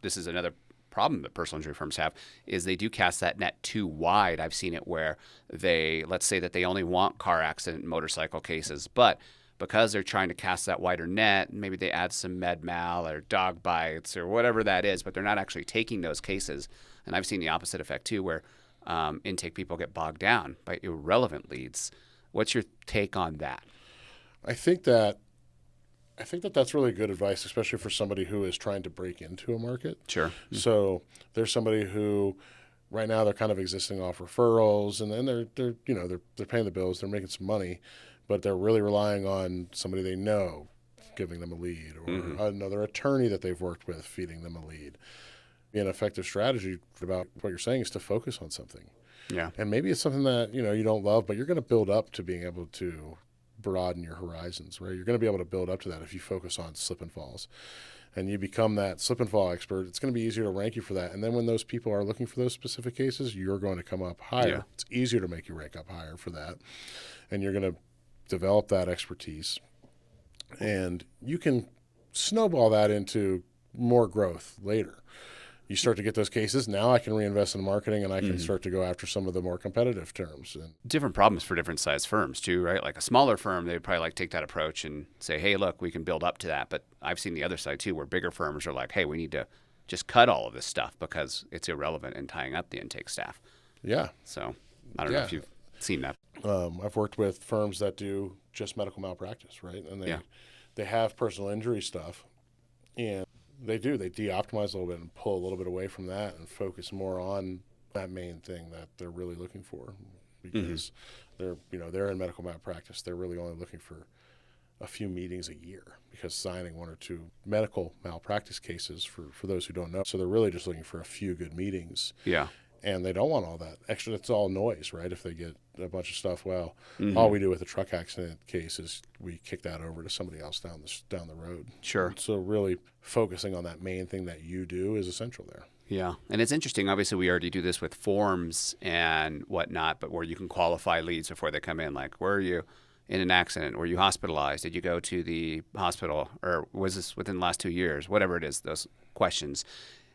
this is another problem that personal injury firms have, is they do cast that net too wide. I've seen it where let's say that they only want car accident and motorcycle cases, but because they're trying to cast that wider net, maybe they add some med mal or dog bites or whatever that is, but they're not actually taking those cases. And I've seen the opposite effect too, where intake people get bogged down by irrelevant leads. What's your take on that? I think that that's really good advice, especially for somebody who is trying to break into a market. Sure. So there's somebody who right now they're kind of existing off referrals, and then they're paying the bills, they're making some money, but they're really relying on somebody they know giving them a lead, or another attorney that they've worked with feeding them a lead. An effective strategy about what you're saying is to focus on something. Yeah. And maybe it's something that you don't love, but you're going to build up to being able to broaden your horizons, right? You're going to be able to build up to that if you focus on slip and falls, and you become that slip and fall expert. It's going to be easier to rank you for that. And then when those people are looking for those specific cases, you're going to come up higher. Yeah. It's easier to make you rank up higher for that. And you're going to develop that expertise, and you can snowball that into more growth later. You start to get those cases. Now I can reinvest in marketing, and I can start to go after some of the more competitive terms. And different problems for different size firms too, right? Like a smaller firm, they'd probably take that approach and say, hey, look, we can build up to that. But I've seen the other side too, where bigger firms are like, hey, we need to just cut all of this stuff because it's irrelevant in tying up the intake staff. Yeah. So I don't know if you've seen that. I've worked with firms that do just medical malpractice, right? And they have personal injury stuff, and they de-optimize a little bit and pull a little bit away from that and focus more on that main thing that they're really looking for, because they're in medical malpractice. They're really only looking for a few meetings a year, because signing one or two medical malpractice cases, for those who don't know. So they're really just looking for a few good meetings. Yeah. And they don't want all that extra. It's all noise, right? If they get a bunch of stuff, all we do with a truck accident case is we kick that over to somebody else down the road. Sure. So really focusing on that main thing that you do is essential there. Yeah. And it's interesting. Obviously, we already do this with forms and whatnot, but where you can qualify leads before they come in. Like, were you in an accident? Were you hospitalized? Did you go to the hospital? Or was this within the last 2 years? Whatever it is, those questions.